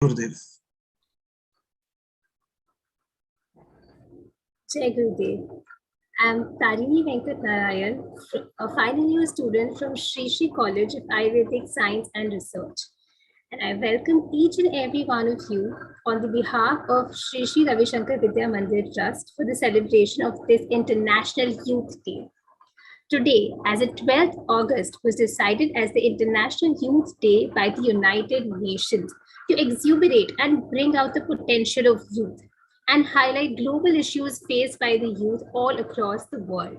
Gurudev. Jai Gurudev. I'm Tarini Venkat Narayan, a final year student from Sri Sri College of Ayurvedic Science and Research. And I welcome each and every one of you on the behalf of Sri Sri Ravi Shankar Vidya Mandir Trust for the celebration of this International Youth Day. Today, as the 12th August was decided as the International Youth Day by the United Nations to exuberate and bring out the potential of youth and highlight global issues faced by the youth all across the world.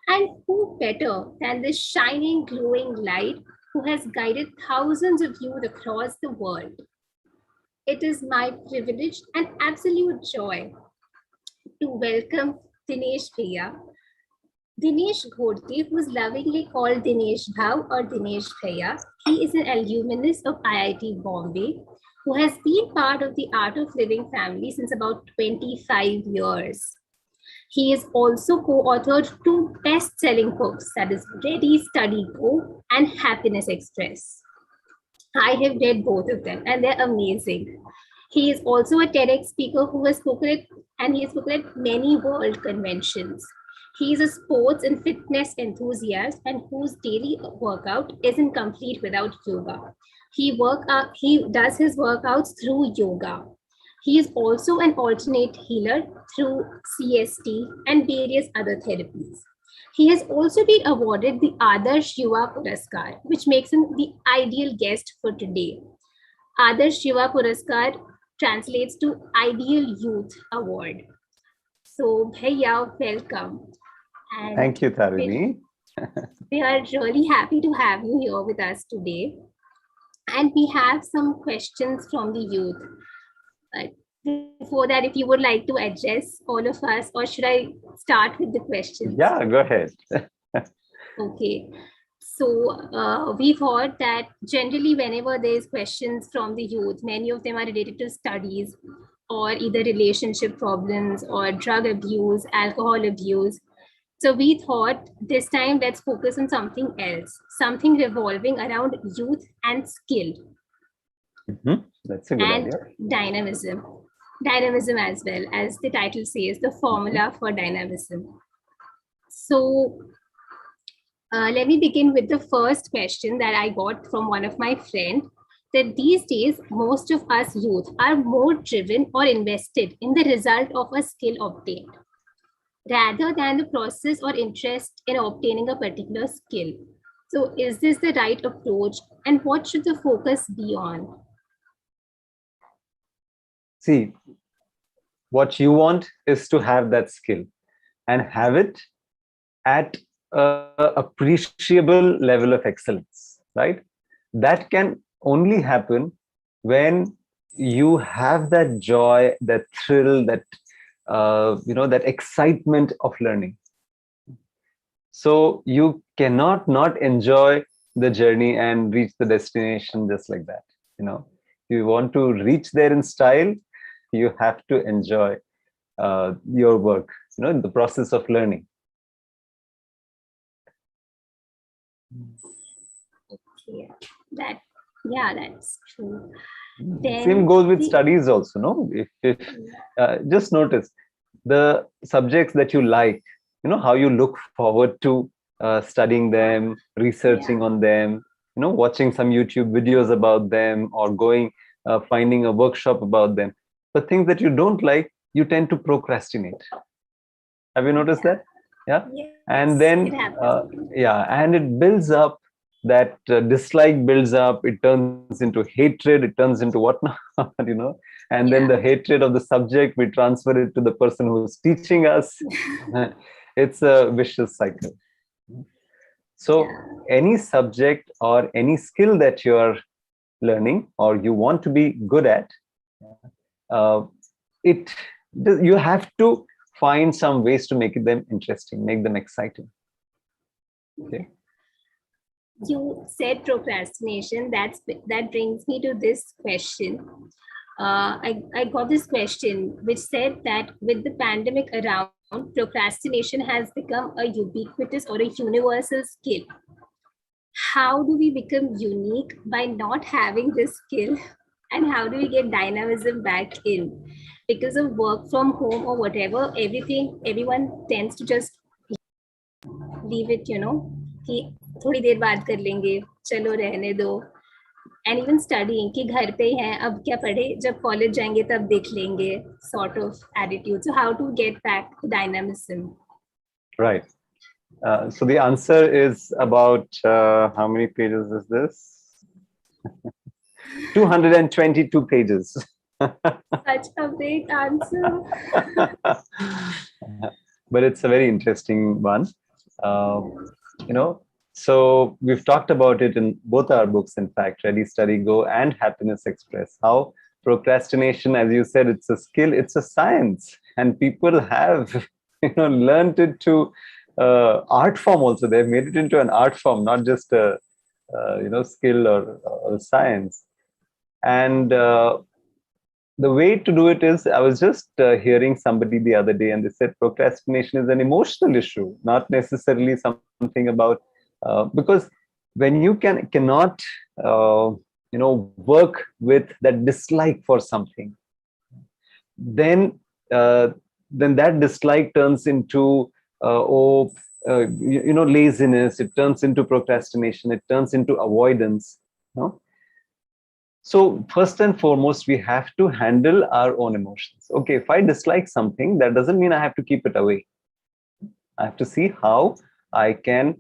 And who better than this shining, glowing light who has guided thousands of youth across the world? It is my privilege and absolute joy to welcome Dinesh Bhaiya. Dinesh Ghodke, who is lovingly called Dinesh Bhau or Dinesh Bhaiya. He is an alumnus of IIT Bombay, who has been part of the Art of Living family since about 25 years. He has also co-authored two best-selling books, that is Ready, Study, Go and Happiness Express. I have read both of them and they're amazing. He is also a TEDx speaker who has spoken at many world conventions. He is a sports and fitness enthusiast and whose daily workout isn't complete without yoga. He does his workouts through yoga. He is also an alternate healer through CST and various other therapies. He has also been awarded the Adarsh Yuva Puraskar, which makes him the ideal guest for today. Adarsh Yuva Puraskar translates to Ideal Youth Award. So, Bhaiya, welcome. And thank you, Tarini. We are really happy to have you here with us today. And we have some questions from the youth. Before that, if you would like to address all of us, or should I start with the questions? Yeah, go ahead. Okay. So we've heard that generally whenever there's questions from the youth, many of them are related to studies or either relationship problems or drug abuse, alcohol abuse. So we thought this time let's focus on something else, something revolving around youth and skill. That's a good idea. Dynamism. Dynamism as well, as the title says, the formula for dynamism. So let me begin with the first question that I got from one of my friends, that these days, most of us youth are more driven or invested in the result of a skill obtained, rather than the process or interest in obtaining a particular skill. So is this the right approach, and what should the focus be on? See, what you want is to have that skill and have it at an appreciable level of excellence, right? That can only happen when you have that joy, that thrill, that that excitement of learning. So you cannot not enjoy the journey and reach the destination just like that. If you want to reach there in style, you have to enjoy your work, the process of learning. Okay, that's true. Same goes with studies also, no? If just notice the subjects that you like, how you look forward to studying them, researching on them, watching some YouTube videos about them, or going finding a workshop about them. The things that you don't like, you tend to procrastinate. Have you noticed that? Yeah. Yes, and then and it builds up. That dislike builds up, it turns into hatred, it turns into whatnot, and then the hatred of the subject, we transfer it to the person who's teaching us. It's a vicious cycle. So any subject or any skill that you're learning or you want to be good at, you have to find some ways to make them interesting, make them exciting. Okay. You said procrastination. That brings me to this question. I got this question which said that with the pandemic around, procrastination has become a ubiquitous or a universal skill. How do we become unique by not having this skill? And how do we get dynamism back in? Because of work from home or whatever, everyone tends to just leave it, कि थोड़ी देर बात कर लेंगे, चलो रहने दो. And even studying कि घर पे ही हैं, अब क्या पढ़े, जब कॉलेज जाएंगे तब देख लेंगे, sort of attitude. So how to get back to dynamism? Right. So the answer is about how many pages is this? 222 pages. Such a big answer. But it's a very interesting one. Uh, you know, so we've talked about it in both our books, in fact, Ready, Study, Go and Happiness Express, how procrastination, as you said, it's a skill, it's a science, and people have, learned it to art form also. They've made it into an art form, not just a, skill or science. And the way to do it is, I was just hearing somebody the other day, and they said procrastination is an emotional issue, not necessarily something about because when you cannot work with that dislike for something, then then that dislike turns into laziness. It turns into procrastination. It turns into avoidance. No. So first and foremost, we have to handle our own emotions. Okay, if I dislike something, that doesn't mean I have to keep it away. I have to see how I can,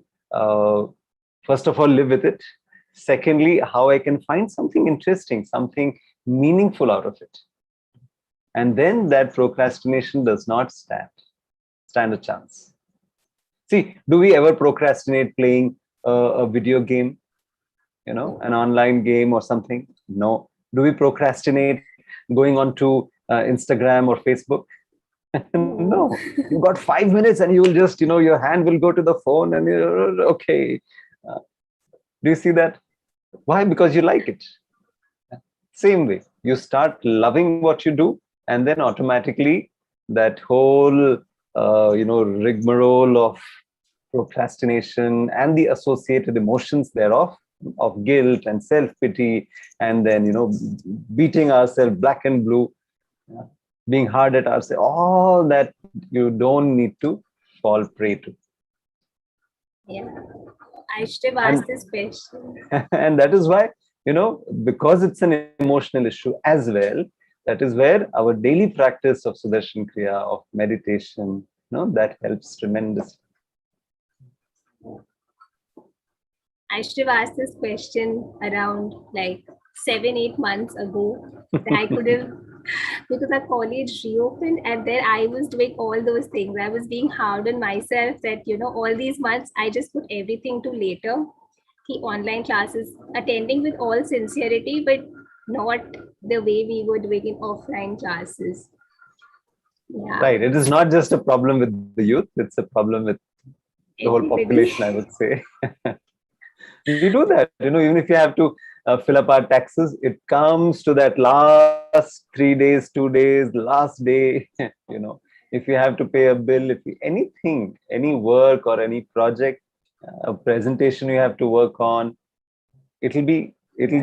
first of all, live with it. Secondly, how I can find something interesting, something meaningful out of it. And then that procrastination does not stand a chance. See, do we ever procrastinate playing a video game, an online game or something? No. Do we procrastinate going on to Instagram or Facebook? No. You got 5 minutes and you will just, your hand will go to the phone and you're okay. Do you see that? Why? Because you like it. Same way, you start loving what you do, and then automatically that whole, rigmarole of procrastination and the associated emotions thereof, of guilt and self-pity, and then beating ourselves black and blue, being hard at ourselves, all that you don't need to fall prey to. Yeah, I should have asked this question. And that is why, because it's an emotional issue as well, that is where our daily practice of Sudarshan Kriya, of meditation, that helps tremendously. I should have asked this question around like 7-8 months ago. That I could have, because our college reopened and then I was doing all those things. I was being hard on myself that, all these months I just put everything to later. The online classes, attending with all sincerity, but not the way we were doing in offline classes. Yeah. Right. It is not just a problem with the youth, it's a problem with the whole population, I would say. We do that, even if you have to fill up our taxes, it comes to that last 3 days, 2 days, last day, if you have to pay a bill, anything, any work or any project, a presentation you have to work on, it'll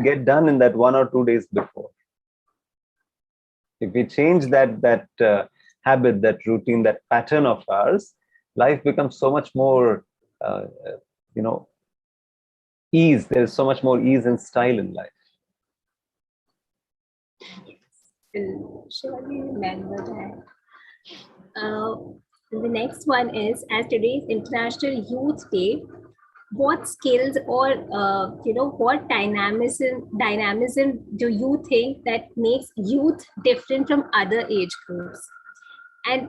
get done in that 1 or 2 days before. If we change that habit, that routine, that pattern of ours, life becomes so much more, ease. There's so much more ease and style in life. Will surely remember that. The next one is, as today's International Youth Day, what skills or what dynamism do you think that makes youth different from other age groups? And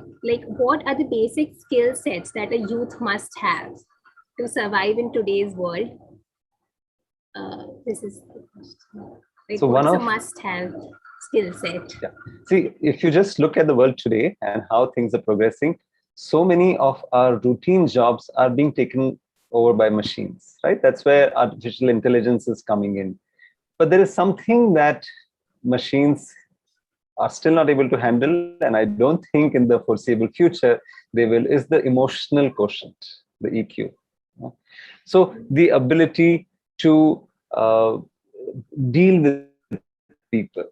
what are the basic skill sets that a youth must have to survive in today's world? This is the question. So what's a must-have skill set? Yeah. See, if you just look at the world today and how things are progressing, so many of our routine jobs are being taken over by machines, right? That's where artificial intelligence is coming in. But there is something that machines are still not able to handle, and I don't think in the foreseeable future they will, is the emotional quotient, the EQ. So the ability to deal with people, people.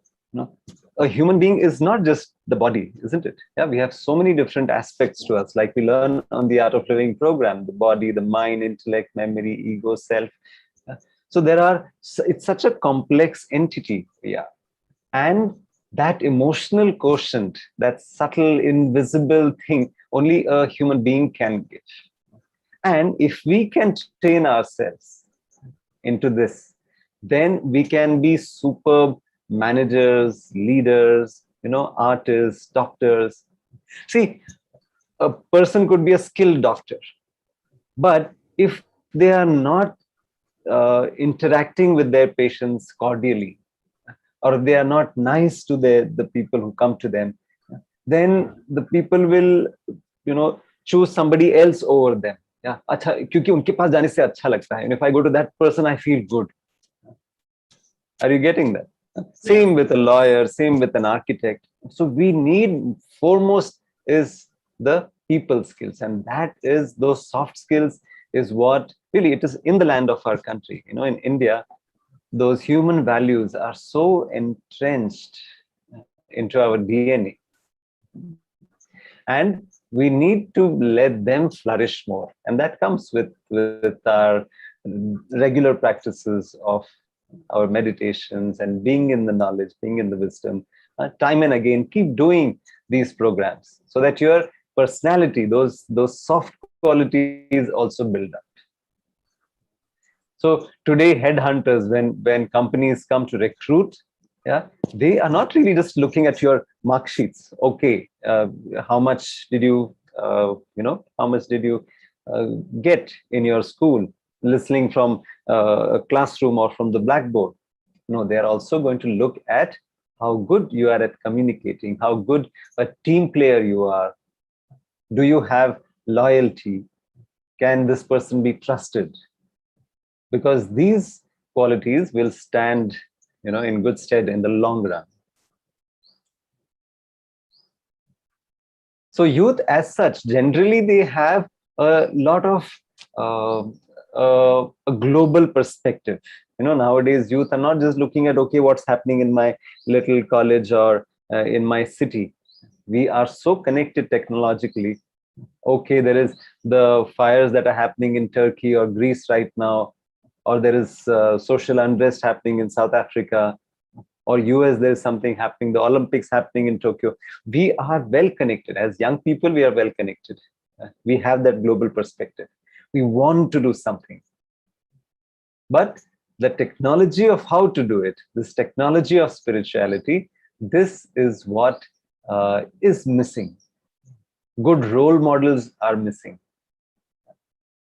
A human being is not just the body, isn't it? Yeah, we have so many different aspects to us, like we learn on the Art of Living program: the body, the mind, intellect, memory, ego, self. Yeah. So it's such a complex entity. Yeah. And that emotional quotient, that subtle, invisible thing, only a human being can give. And if we can train ourselves into this, then we can be superb managers, leaders, artists, doctors. See, a person could be a skilled doctor, but if they are not interacting with their patients cordially, or if they are not nice to the people who come to them, then the people will, choose somebody else over them. Yeah, अच्छा, क्योंकि उनके पास जाने से अच्छा लगता है. And if I go to that person, I feel good. Are you getting that? Same Yes. with a lawyer, same with an architect. So we need, foremost is the people skills, and that is, those soft skills is what really it is in the land of our country. In India, those human values are so entrenched into our DNA, and we need to let them flourish more, and that comes with our regular practices of our meditations and being in the knowledge, being in the wisdom. Time and again, keep doing these programs so that your personality, those soft qualities, also build up. So today, headhunters, when companies come to recruit, yeah, they are not really just looking at your mark sheets. Okay, how much did you, how much did you get in your school, listening from a classroom or from the blackboard? No, they are also going to look at how good you are at communicating, how good a team player you are. Do you have loyalty? Can this person be trusted? Because these qualities will stand, in good stead in the long run. So youth as such, generally they have a lot of a global perspective. Nowadays youth are not just looking at, okay, what's happening in my little college or in my city. We are so connected technologically. Okay, there is the fires that are happening in Turkey or Greece right now, or there is social unrest happening in South Africa, or US, there is something happening, the Olympics happening in Tokyo. We are well connected. As young people, we are well connected. We have that global perspective. We want to do something. But the technology of how to do it, this technology of spirituality, this is what is missing. Good role models are missing.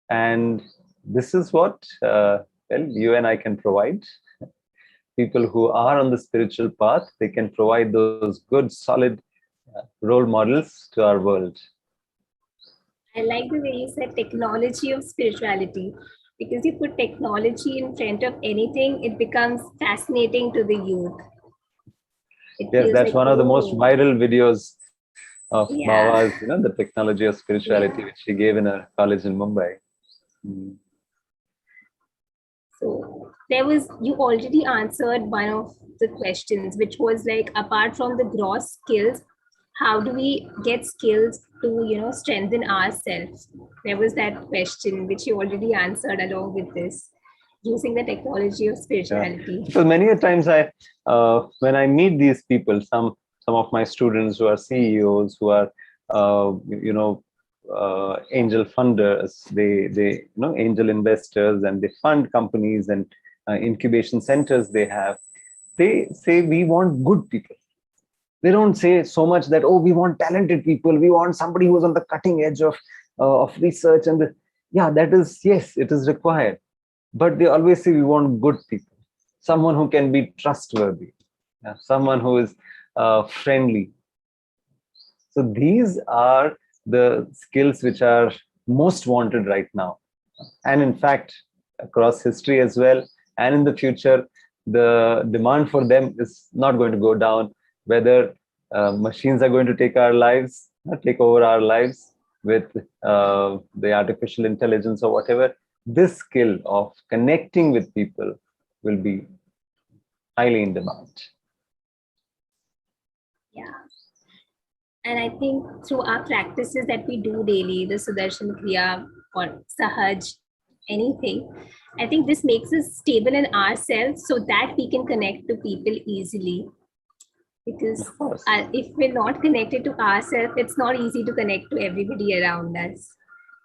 And this is what, you and I can provide. People who are on the spiritual path, they can provide those good, solid role models to our world. I like the way you said technology of spirituality, because you put technology in front of anything, it becomes fascinating to the youth. It Yes, feels that's like, one of the most oh, viral videos of yeah, Baba's, the technology of spirituality, yeah. which he gave in a college in Mumbai. Mm. So you already answered one of the questions, which was like, apart from the gross skills, how do we get skills to, strengthen ourselves? There was that question, which you already answered along with this, using the technology of Yeah, spirituality. because many a times when I meet these people, some of my students who are CEOs, who are, angel funders, they angel investors, and they fund companies and incubation centers they have. They say we want good people. They don't say so much that, oh, we want talented people, we want somebody who's on the cutting edge of research, and yeah, that is, yes, it is required. But they always say we want good people, someone who can be trustworthy, someone who is friendly. So these are the skills which are most wanted right now. And in fact, across history as well, and in the future, the demand for them is not going to go down. Whether machines are going to take over our lives with the artificial intelligence or whatever, this skill of connecting with people will be highly in demand. Yeah. And I think through our practices that we do daily, the Sudarshan Kriya or Sahaj, anything, I think this makes us stable in ourselves so that we can connect to people easily. Because Of course. if we're not connected to ourselves, it's not easy to connect to everybody around us.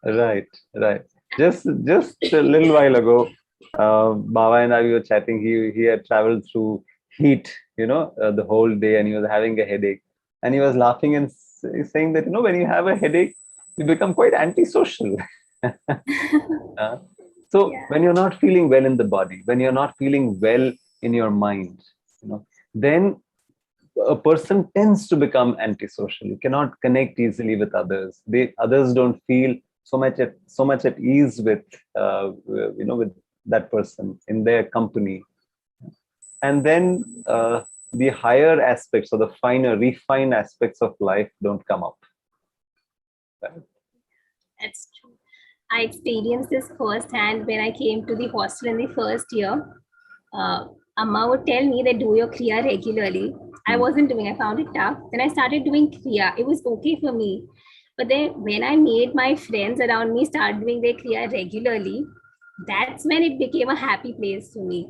Right, right. Just a little while ago, Baba and I we were chatting. He had traveled through heat, the whole day, and he was having a headache. And he was laughing and saying that when you have a headache, you become quite antisocial. Uh, so Yeah. when you're not feeling well in the body, when you're not feeling well in your mind, then a person tends to become antisocial. You cannot connect easily with others. Others don't feel so much at ease with that person in their company. And then the higher aspects or the finer, refined aspects of life don't come up. Right? That's true. I experienced this firsthand when I came to the hostel in the first year. Uh, Amma would tell me that do your Kriya regularly. I Hmm. wasn't doing, I found it tough. Then I started doing Kriya. It was okay for me. But then when I made my friends around me start doing their Kriya regularly, that's when it became a happy place for me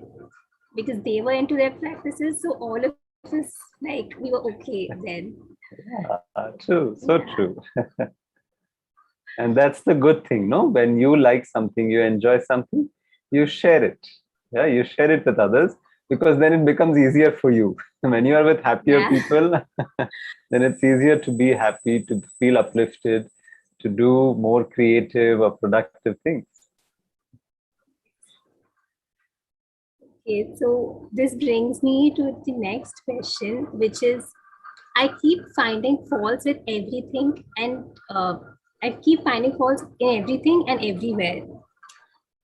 because they were into their practices. So all of us, like, we were okay then. True, so Yeah. true. And that's the good thing, no? When you like something, you enjoy something, you share it. Yeah, you share it with others because then it becomes easier for you. When you are with happier Yeah. people, then it's easier to be happy, to feel uplifted, to do more creative or productive things. Okay, so this brings me to the next question, which is I keep finding faults with everything and I keep finding faults in everything and everywhere.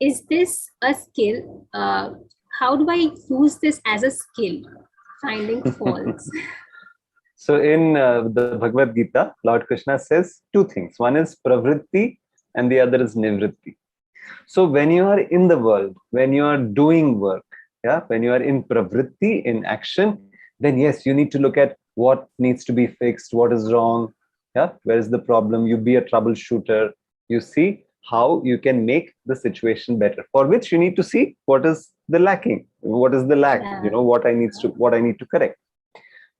Is this a skill? How do I use this as a skill? Finding faults. So in the Bhagavad Gita, Lord Krishna says two things. One is pravritti and the other is nivritti. So when you are in the world, when you are doing work, yeah, when you are in pravritti, in action, then yes, you need to look at what needs to be fixed, what is wrong, yeah, where is the problem. You be a troubleshooter. You see how you can make the situation better. For which you need to see what is the lacking, what is the lack, Yeah. what I need to correct.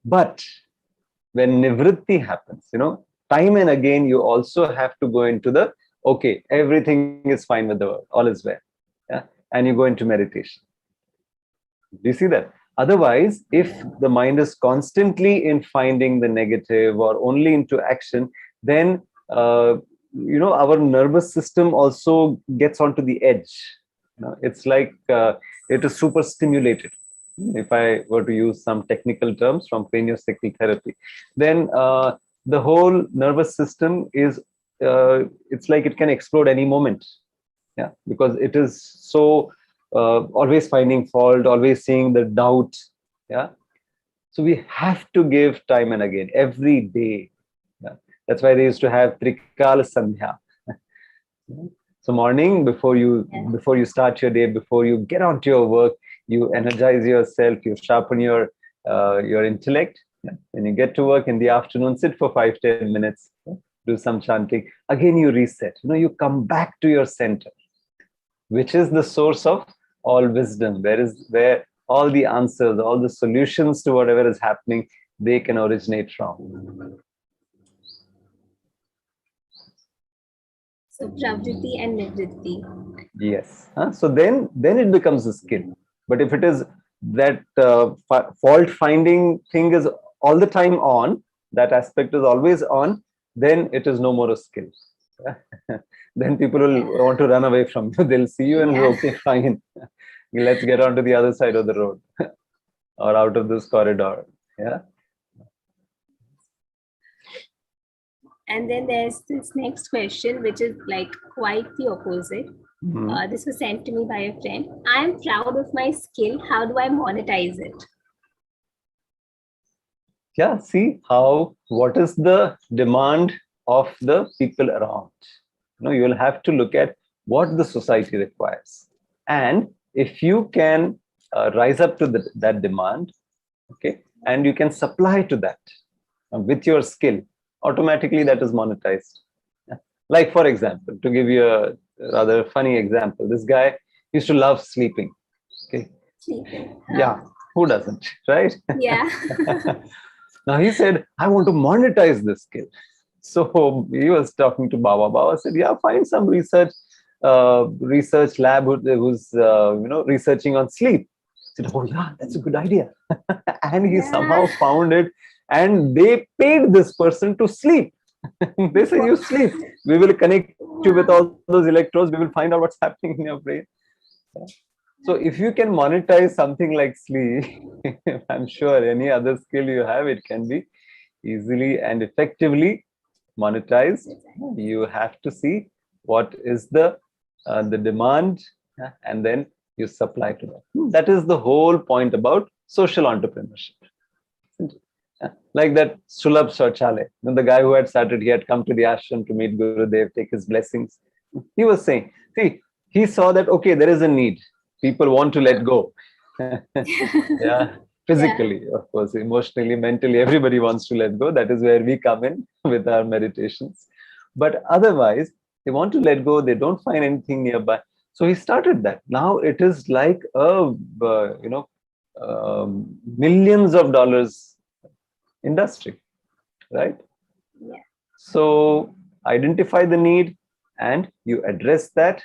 But when nivritti happens, time and again, you also have to go into the okay, everything is fine with the world, all is well. Yeah. And you go into meditation. Do you see that? Otherwise, if the mind is constantly in finding the negative or only into action, then our nervous system also gets onto the edge. It's like it is super stimulated. If I were to use some technical terms from craniosacral therapy, then the whole nervous system is it's like it can explode any moment. Yeah, because it is so always finding fault, always seeing the doubt. Yeah, so we have to give time and again every day. Yeah. That's why they used to have trikala sandhya. So morning, Yeah. before you start your day, before you get onto your work, you energize yourself, you sharpen your intellect. Yeah. When you get to work in the afternoon, sit for 5-10 minutes, yeah, do some chanting. Again, you reset. You come back to your center, which is the source of all wisdom. Where all the answers, all the solutions to whatever is happening, they can originate from. So pravriti and nivritti. Yes. Huh? So then it becomes a skill. But if it is that fault finding thing is all the time on, that aspect is always on, then it is no more a skill. Then people will Yeah. want to run away from you. They'll see you and say, Yeah. okay, fine. Let's get on to the other side of the road or out of this corridor. Yeah. And then there's this next question, which is like quite the opposite. Mhm. This was sent to me by a friend. I am proud of my skill. How do I monetize it? Yeah. See what is the demand of the people around. You will have to look at what the society requires. And if you can rise up to that demand, okay, and you can supply to that, with your skill, automatically that is monetized. Yeah. Like, for example, to give you a rather funny example, this guy used to love sleeping. Okay. Sleeping. Yeah. Who doesn't, right? Yeah. Now he said, I want to monetize this skill. So he was talking to Baba. Baba said, yeah, find some research lab who's researching on sleep. I said, oh yeah, that's a good idea. And he Yeah. somehow found it, and they paid this person to sleep. They said, you sleep, we will connect you with all those electrodes, we will find out what's happening in your brain. So if you can monetize something like sleep, I'm sure any other skill you have, it can be easily and effectively monetized. You have to see what is the demand, and then you supply to that. That is the whole point about social entrepreneurship. Like that Sulabh Shauchale, the guy who had started, he had come to the ashram to meet Gurudev, take his blessings. He was saying, see, he saw that, okay, there is a need. People want to let go. Yeah, Yeah. physically, of course, emotionally, mentally, everybody wants to let go. That is where we come in with our meditations. But otherwise, they want to let go. They don't find anything nearby. So he started that. Now it is like a millions of dollars industry, right? Yeah. So identify the need and you address that,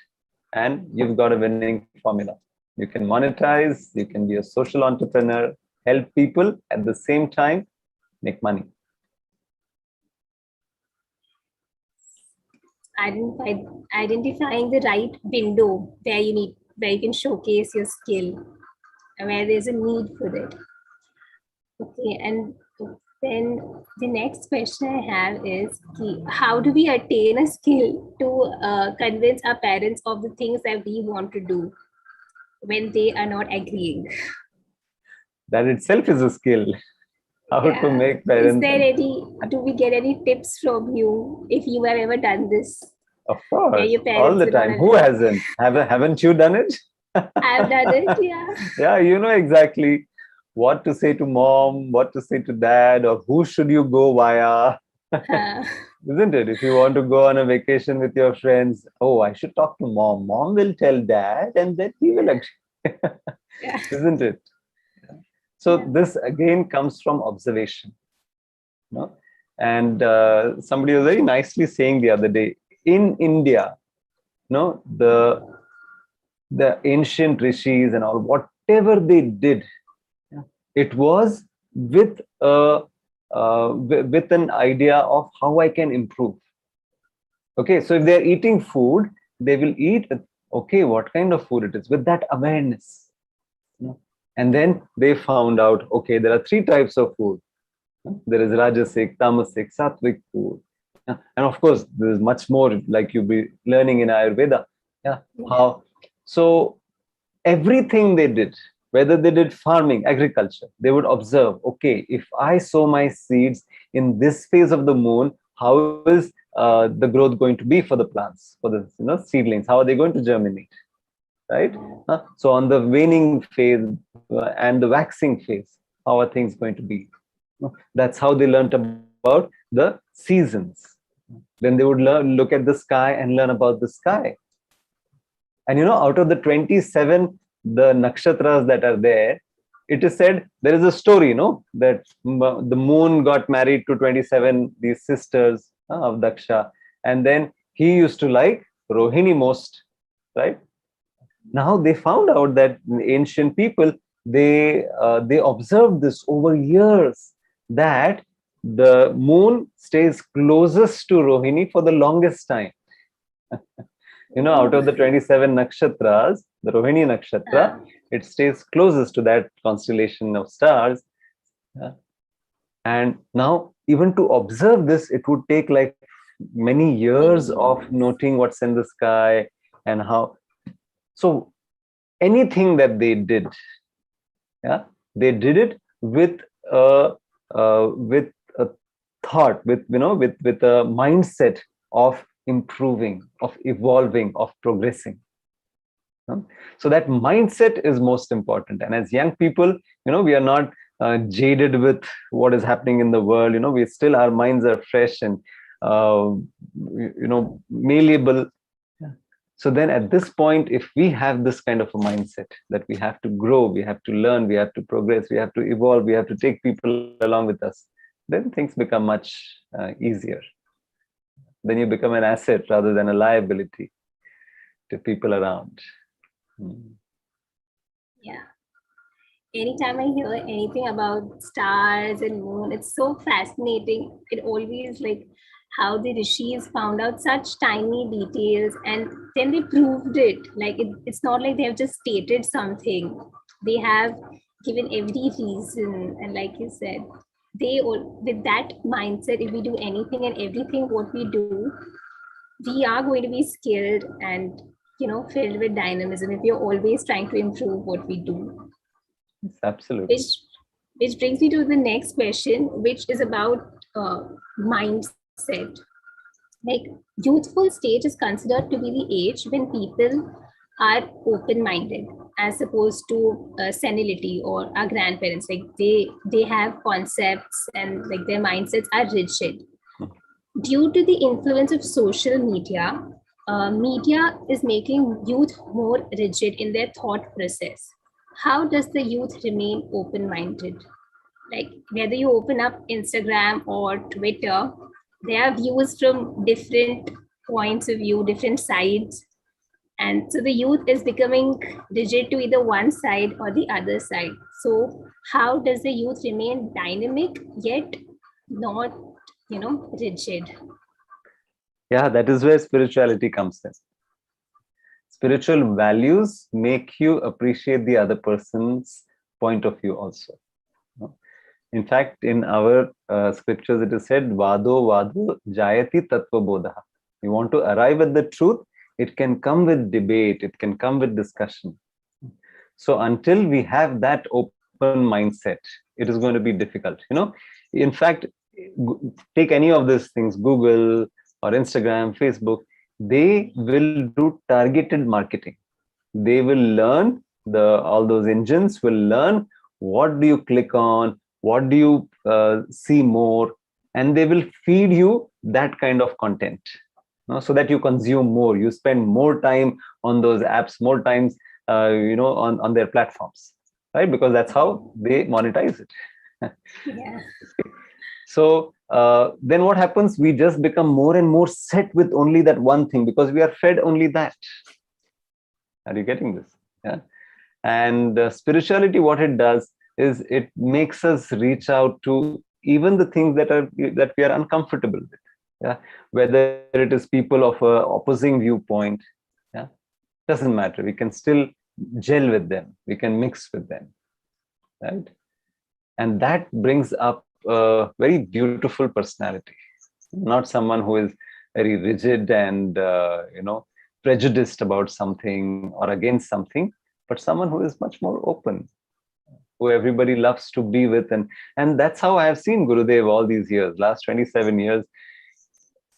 and you've got a winning formula. You can monetize, you can be a social entrepreneur, help people, at the same time make money. Identify, identifying the right window where you can showcase your skill and where there's a need for it. Okay, and then the next question I have is how do we attain a skill to convince our parents of the things that we want to do when they are not agreeing? That itself is a skill. How to Yeah. make Is parents. there do we get any tips from you if you have ever done this? Of Where course, your all parents the do not time. Who agree? hasn't? Haven't you done it? I've done it, yeah. Yeah, you know exactly what to say to mom, what to say to dad, or who should you go via. Huh. Isn't it? If you want to go on a vacation with your friends, oh, I should talk to mom. Mom will tell dad, and then he will agree. Yeah. Isn't it? So Yeah. this again comes from observation. No? And somebody was very nicely saying the other day, in India, no, the ancient rishis and all, whatever they did, it was with with an idea of how I can improve. Okay, so if they're eating food, they will eat with, okay, what kind of food it is, with that awareness. And then they found out, okay, there are three types of food. There is Rajasic, Tamasic, Sattvic food. And of course, there is much more like you'll be learning in Ayurveda. Yeah. How? So everything they did, whether they did farming, agriculture, they would observe, okay, if I sow my seeds in this phase of the moon, how is the growth going to be for the plants, for the seedlings? How are they going to germinate? Right? So on the waning phase and the waxing phase, how are things going to be? That's how they learned about the seasons. Then they would look at the sky and learn about the sky. And out of the 27, the nakshatras that are there, it is said there is a story, that the moon got married to 27, these sisters of Daksha. And then he used to like Rohini most, right? Now they found out that ancient people, they observed this over years, that the moon stays closest to Rohini for the longest time. Out of the 27 nakshatras, the Rohini nakshatra, it stays closest to that constellation of stars. And now, even to observe this, it would take like many years of noting what's in the sky and how. So anything that they did, yeah, they did it with with a thought, with a mindset of improving, of evolving, of progressing. So that mindset is most important. And as young people, we are not jaded with what is happening in the world. We still, our minds are fresh and uh, malleable. Yeah. So then at this point, if we have this kind of a mindset that we have to grow, we have to learn, we have to progress, we have to evolve, we have to take people along with us, then things become much easier. Then you become an asset rather than a liability to people around. Hmm. Yeah. Anytime I hear anything about stars and moon, it's so fascinating. It always like how the rishis found out such tiny details and then they proved it. Like it's not like they have just stated something. They have given every reason. And like you said, they all with that mindset, if we do anything and everything what we do, we are going to be skilled and filled with dynamism if you're always trying to improve what we do. Yes, absolutely. which which brings me to the next question, which is about mindset. Like youthful stage is considered to be the age when people are open-minded, as opposed to senility or our grandparents. Like they have concepts and like their mindsets are rigid due to the influence of social media. Media is making youth more rigid in their thought process. How does the youth remain open minded? Like whether you open up Instagram or Twitter, there are views from different points of view, different sides. And so the youth is becoming rigid to either one side or the other side. So, how does the youth remain dynamic yet not, rigid? Yeah, that is where spirituality comes in. Spiritual values make you appreciate the other person's point of view also. In fact, in our scriptures, it is said, Vado Vado Jayati Tattva Bodha. You want to arrive at the truth, it can come with debate, it can come with discussion. So until we have that open mindset, it is going to be difficult. In fact, take any of these things, Google or Instagram, Facebook, they will do targeted marketing. They will learn, all those engines will learn what do you click on, what do you see more, and they will feed you that kind of content, so that you consume more, you spend more time on those apps, more times on their platforms, right? Because that's how they monetize it. Yeah. So then what happens? We just become more and more set with only that one thing because we are fed only that. Are you getting this? Yeah. And spirituality, what it does is it makes us reach out to even the things that we are uncomfortable with. Yeah. Whether it is people of a opposing viewpoint, yeah, doesn't matter. We can still gel with them. We can mix with them, right? And that brings up a very beautiful personality, not someone who is very rigid and prejudiced about something or against something, but someone who is much more open, who everybody loves to be with. And that's how I have seen Gurudev all these years, last 27 years.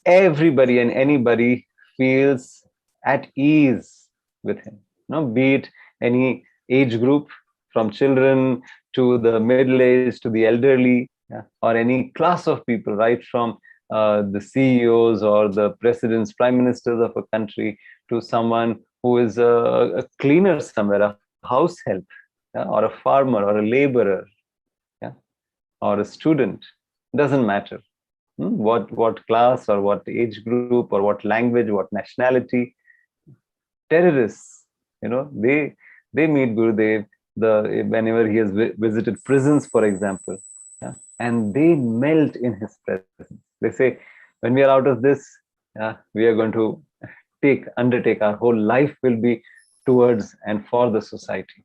Everybody and anybody feels at ease with him, be it any age group, from children to the middle age to the elderly, yeah, or any class of people, right from the CEOs or the presidents, prime ministers of a country, to someone who is a cleaner somewhere, a house help, yeah, or a farmer or a laborer, yeah, or a student. Doesn't matter what class or what age group or what language, what nationality. Terrorists, they meet Gurudev whenever he has visited prisons, for example, yeah, and they melt in his presence. They say, when we are out of this, yeah, we are going to undertake, our whole life will be towards and for the society.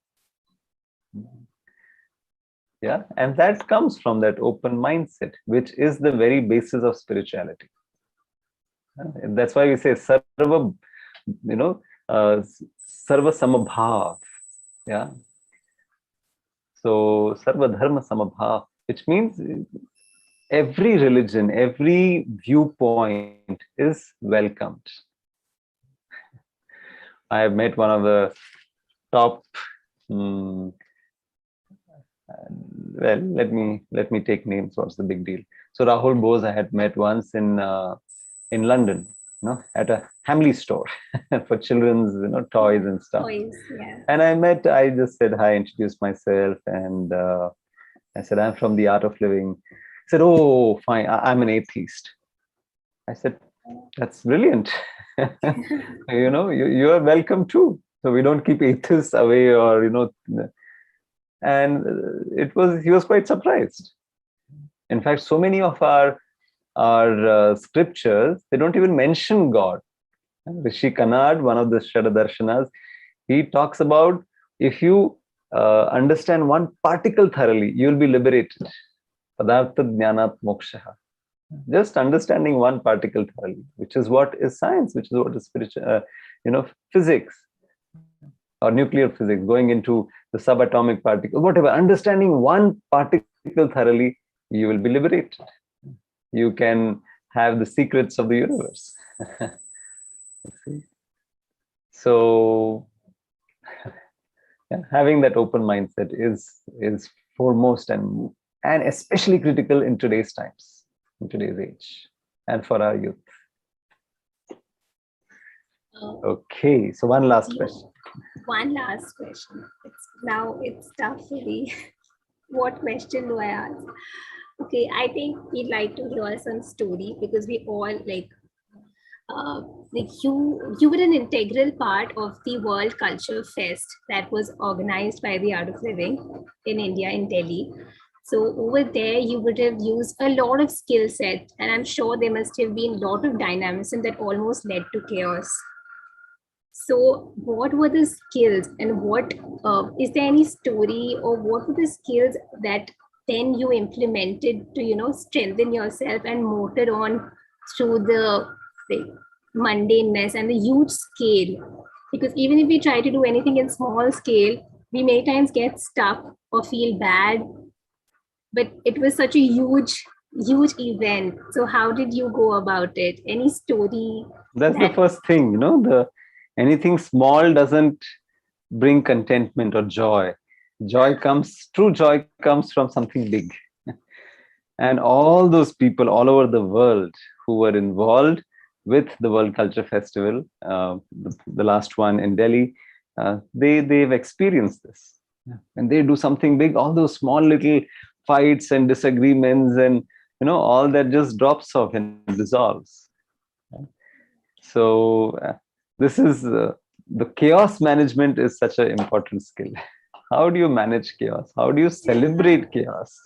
Yeah, and that comes from that open mindset, which is the very basis of spirituality. That's why we say sarva, sarva samabhav. Yeah. So sarva dharma samabhav, which means every religion, every viewpoint is welcomed. I have met one of the top um, Well, let me take names. What's the big deal? So Rahul Bose I had met once in London, at a Hamley store for children's toys and stuff. Toys, yeah. And I just said hi, introduced myself, and I said I'm from the Art of Living. He said, "Oh, fine, I'm an atheist." I said, "That's brilliant. You are welcome too. So we don't keep atheists away, or and he was quite surprised. In fact, so many of our scriptures, they don't even mention God. Rishi Kanad, one of the Shadadarshanas, he talks about, if you understand one particle thoroughly, you will be liberated. Padartha Jnanat Mokshaha. Just understanding one particle thoroughly, which is what is science, which is what is spiritual, physics or nuclear physics, going into the subatomic particle, whatever. Understanding one particle thoroughly, you will be liberated. You can have the secrets of the universe. So, yeah, having that open mindset is foremost and especially critical in today's times, in today's age, and for our youth. Okay, so one last question. One last question. It's tough for me. What question do I ask? Okay, I think we'd like to hear some story, because we all you were an integral part of the World Culture Fest that was organized by the Art of Living in India, in Delhi. So over there, you would have used a lot of skill set, and I'm sure there must have been a lot of dynamism that almost led to chaos. So, what were the skills, and what is there any story, or what were the skills that then you implemented to strengthen yourself and motor on through the mundaneness and the huge scale? Because even if we try to do anything in small scale, we many times get stuck or feel bad. But it was such a huge event. So, how did you go about it? Any story? That's the first thing, the anything small doesn't bring contentment or joy. True joy comes from something big. And all those people all over the world who were involved with the World Culture Festival, the last one in Delhi, they've experienced this. And they do something big, all those small little fights and disagreements and all that just drops off and dissolves. So this is the chaos management is such an important skill. How do you manage chaos? How do you celebrate chaos?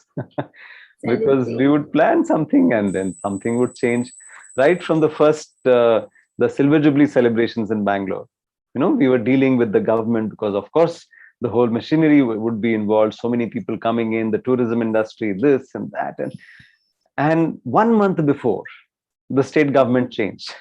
Because we would plan something and then something would change. Right from the first, the Silver Jubilee celebrations in Bangalore, we were dealing with the government because, of course, the whole machinery would be involved. So many people coming in, the tourism industry, this and that. And 1 month before, the state government changed.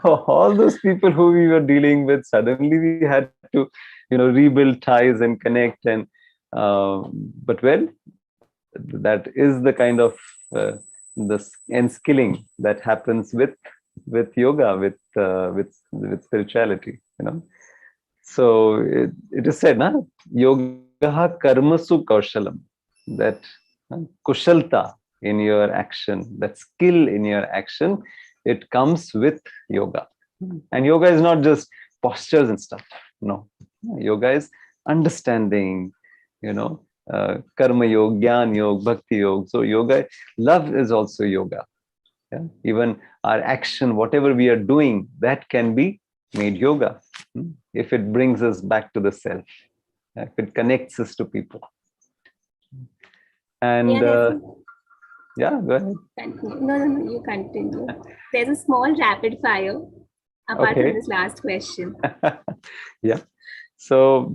So all those people who we were dealing with, suddenly we had to, rebuild ties and connect. And but well, that is the kind of and skilling that happens with yoga, with spirituality. So it is said, yoga karmasu kaushalam, that kushalta in your action, that skill in your action, it comes with yoga. And yoga is not just postures and stuff. No, yoga is understanding, karma yoga, jnana yoga, bhakti yoga. So yoga, love is also yoga. Yeah? Even our action, whatever we are doing, that can be made yoga. If it brings us back to the self, if it connects us to people. And yeah, go ahead. No, you continue. There's a small rapid fire apart from this last question. Yeah. So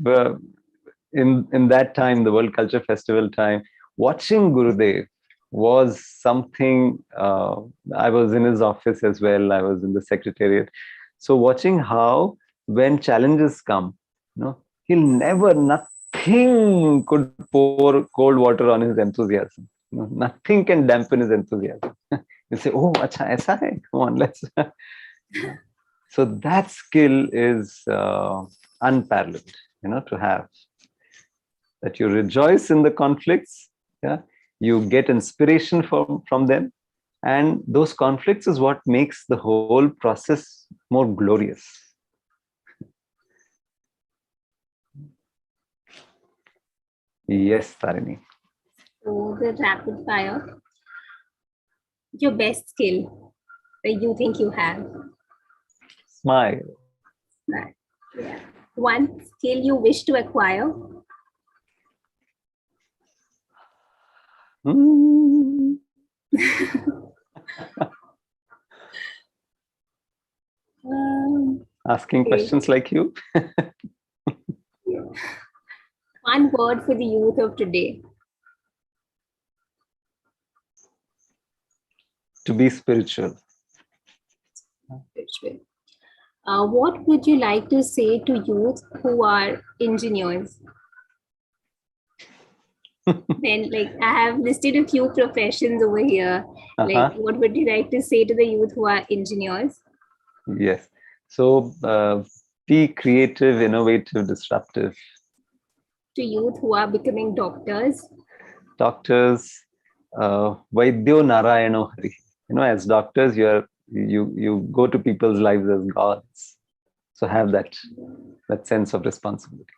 in that time, the World Culture Festival time, watching Gurudev was something. I was in his office as well. I was in the secretariat. So watching how, when challenges come, nothing could pour cold water on his enthusiasm. Nothing can dampen his enthusiasm. You say, "Oh, acha, aisa hai? Come on, let's." So that skill is unparalleled, to have. that you rejoice in the conflicts. Yeah, you get inspiration from them, and those conflicts is what makes the whole process more glorious. Yes, Tarini. So the rapid fire. Your best skill that you think you have. Smile. Right. Yeah. One skill you wish to acquire. Hmm. Asking Okay. questions like you. Yeah. One word for the youth of today. To be spiritual. Which way? What would you like to say to youth who are engineers? Then, like, I have listed a few professions over here. Like, Uh-huh. what would you like to say to the youth who are engineers? Yes. So be creative, innovative, disruptive. To youth who are becoming doctors? Doctors, Vaidyo Narayano Hari. As doctors, you go to people's lives as gods. So have that sense of responsibility.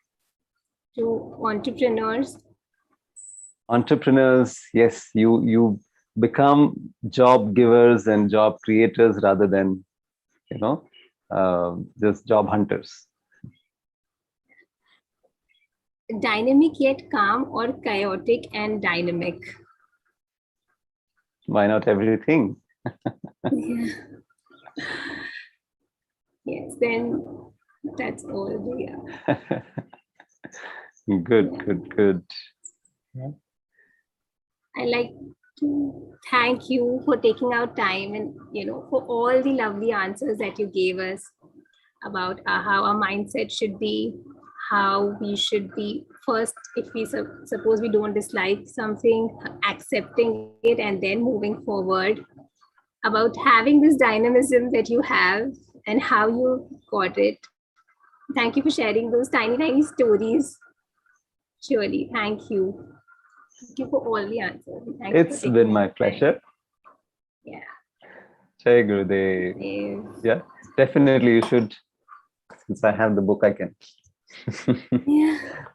To entrepreneurs? Entrepreneurs, yes, you become job givers and job creators rather than just job hunters. Dynamic yet calm, or chaotic and dynamic? Why not everything? Yeah. Yes, then that's all. Yeah. Good, Yeah. good, good. I like to thank you for taking out time and for all the lovely answers that you gave us about how our mindset should be, how we should be first, if we suppose we don't dislike something, accepting it and then moving forward, about having this dynamism that you have and how you got it. Thank you for sharing those tiny, tiny stories. Surely, thank you. Thank you for all the answers. Thank you for It's taking been my out time. pleasure. Yeah. Jai Gurudev. Yeah, definitely you should. Since I have the book, I can. Yeah.